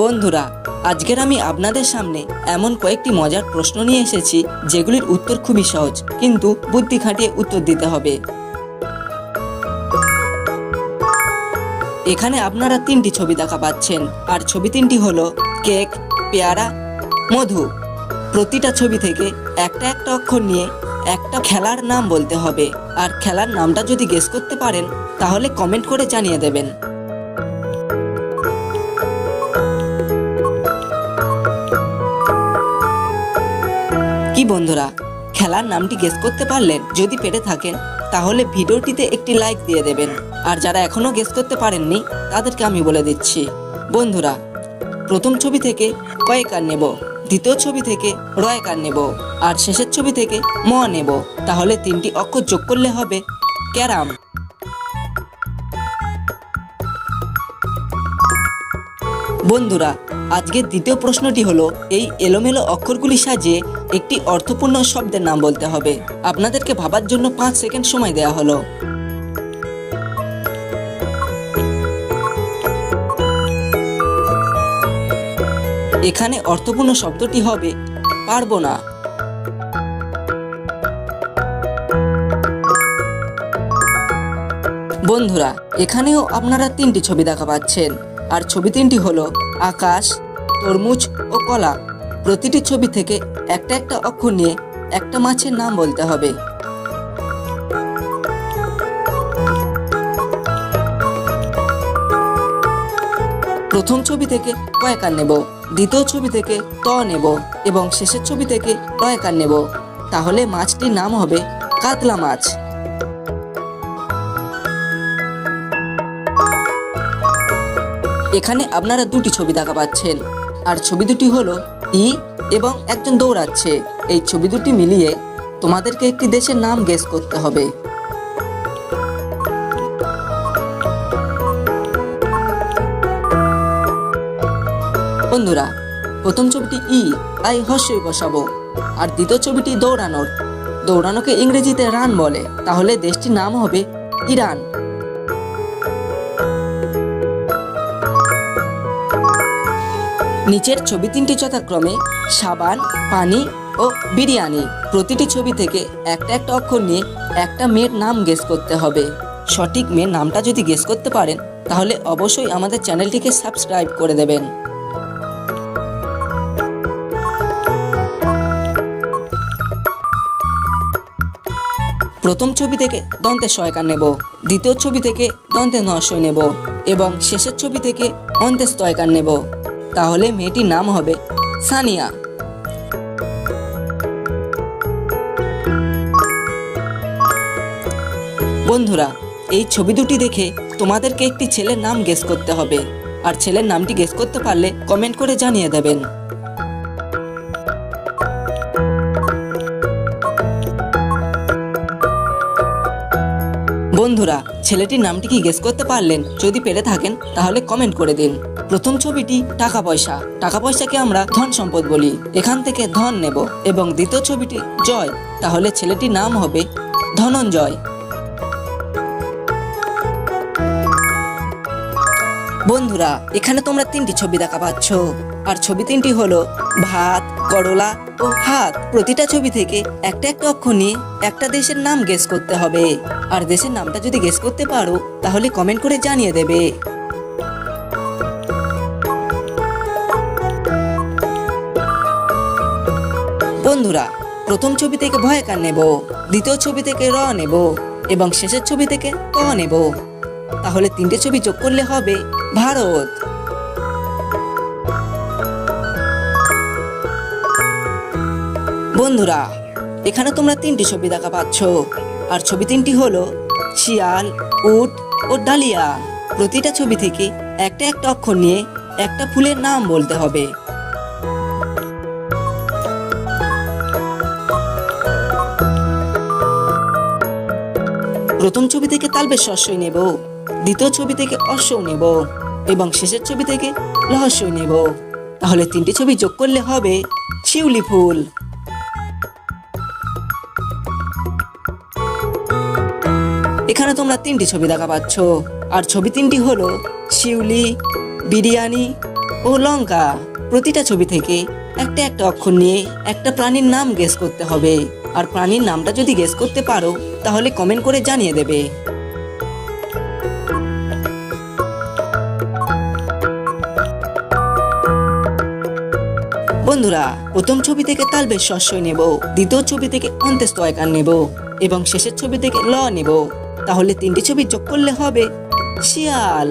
বন্ধুরা, আজকের আমি আপনাদের সামনে এমন কয়েকটি মজার প্রশ্ন নিয়ে এসেছি যেগুলির উত্তর খুবই সহজ, কিন্তু বুদ্ধি খাটিয়ে উত্তর দিতে হবে। এখানে আপনারা তিনটি ছবি দেখা পাচ্ছেন, আর ছবি তিনটি হলো কেক, পেয়ারা, মধু। প্রতিটা ছবি থেকে একটা একটা অক্ষর নিয়ে একটা খেলার নাম বলতে হবে, আর খেলার নামটা যদি গেস করতে পারেন তাহলে কমেন্ট করে জানিয়ে দেবেন। কি বন্ধুরা, খেলার নামটি গেস করতে পারলেন? যদি পেরে থাকেন তাহলে ভিডিওটিতে একটি লাইক দিয়ে দেবেন, আর যারা এখনো গেস করতে পারেননি তাদেরকে আমি বলে দিচ্ছি। বন্ধুরা, প্রথম ছবি থেকে কয়েকার নেব, দ্বিতীয় ছবি থেকে রয়কার নেব, আর শেষের ছবি থেকে ম নেব। তাহলে তিনটি অক্ষর যোগ করলে হবে ক্যারাম। বন্ধুরা, আজকের দ্বিতীয় প্রশ্নটি হলো এই এলোমেলো অক্ষরগুলি সাজিয়ে একটি অর্থপূর্ণ শব্দের নাম বলতে হবে। আপনাদেরকে ভাবার জন্য 5 সেকেন্ড সময় দেওয়া হলো। এখানে অর্থপূর্ণ শব্দটি হবে পারবো না। বন্ধুরা, এখানেও আপনারা তিনটি ছবি দেখা পাচ্ছেন, আর ছবি তিনটি হলো আকাশ, তরমুজ ও কলা। প্রতিটি ছবি থেকে একটা একটা অক্ষর নিয়ে একটা মাছের নাম বলতে হবে। প্রথম ছবি থেকে কয়েকার নেব, দ্বিতীয় ছবি থেকে ত নেব এবং শেষের ছবি থেকে রয়কার নেব। তাহলে মাছটির নাম হবে কাতলা মাছ। এখানে আপনারা দুটি ছবি দেখা পাচ্ছেন, আর ছবি দুটি হলো ই এবং একজন দৌড়াচ্ছে। এই ছবি দুটি মিলিয়ে তোমাদেরকে একটি দেশের নাম গেস করতে হবে। বন্ধুরা, প্রথম ছবিটি ই, আই হর্ষই বসাবো, আর দ্বিতীয় ছবিটি দৌড়ানোর। দৌড়ানোকে ইংরেজিতে রান বলে, তাহলে দেশটির নাম হবে ইরান। নিচের ছবি তিনটি যথাক্রমে সাবান, পানি ও বিরিয়ানি। প্রতিটি ছবি থেকে একটা একটা অক্ষর নিয়ে একটা মেয়ের নাম গেস করতে হবে। সঠিক মেয়ের নামটা যদি গেস করতে পারেন তাহলে অবশ্যই আমাদের চ্যানেলটিকে সাবস্ক্রাইব করে দেবেন। প্রথম ছবি থেকে দন্তে শয়কার নেব, দ্বিতীয় ছবি থেকে দন্তে নশয় নেব এবং শেষের ছবি থেকে অন্তে স্তয়কার নেব। তাহলে মেয়েটির নাম হবে সানিয়া। বন্ধুরা, এই ছবি দুটি দেখে তোমাদেরকে একটি ছেলের নাম গেস করতে হবে, আর ছেলের নামটি গেস করতে পারলে কমেন্ট করে জানিয়ে দেবেন। বন্ধুরা, ছেলেটির নামটি কি গেস করতে পারলেন? যদি পেরে থাকেন তাহলে কমেন্ট করে দিন। প্রথম ছবিটি টাকা পয়সা। টাকা পয়সাকে আমরা ধন সম্পদ বলি, এখান থেকে ধন নেব এবং দ্বিতীয় ছবিটি জয়। তাহলে ছেলেটির নাম হবে ধনঞ্জয়। বন্ধুরা, এখানে তোমরা তিনটি ছবি দেখা পাচ্ছ, আর ছবি তিনটি হলো ভাত, করলা ও হাত। প্রতিটা ছবি থেকে একটা একটা অক্ষর নিয়ে একটা দেশের নাম গেস করতে হবে, আর দেশের নামটা যদি গেস করতে পারো তাহলে কমেন্ট করে জানিয়ে দেবে। বন্ধুরা, প্রথম ছবি থেকে ভয়কার নেব, দ্বিতীয় ছবি থেকে র নেব এবং শেষের ছবি থেকে ক নেব। তাহলে তিনটে ছবি যোগ করলে হবে ভারত। বন্ধুরা, এখানে তোমরা তিনটি ছবি দেখা পাচ্ছ, আর ছবি তিনটি হলো শিয়াল, উট ও ডালিয়া। প্রতিটা ছবি থেকে একটা একটা অক্ষর নিয়ে একটা ফুলের নাম বলতে হবে। প্রথম ছবি থেকে তালবের শস্যই নেব, দ্বিতীয় ছবি থেকে অশ্বও নেব এবং শেষের ছবি থেকে রহস্যই নেব। তাহলে তিনটি ছবি যোগ করলে হবে শিউলি ফুল। এখানে তোমরা তিনটি ছবি দেখা পাচ্ছ, আর ছবি তিনটি হলো শিউলি, বিরিয়ানি ও লঙ্কা। প্রতিটা ছবি থেকে একটা একটা অক্ষর নিয়ে একটা প্রাণীর নাম গেস করতে হবে। আর প্রাণীর নামটা যদি গেস করতে পারো তাহলে কমেন্ট করে জানিয়ে দেবে। বন্ধুরা, প্রথম ছবি থেকে তালবেশ শস্যই নেব, দ্বিতীয় ছবি থেকে অন্ত্যেষ্ঠ আকার নেব এবং শেষের ছবি থেকে ল নেব। তাহলে তিনটি ছবি যোগ করলে হবে শিয়াল।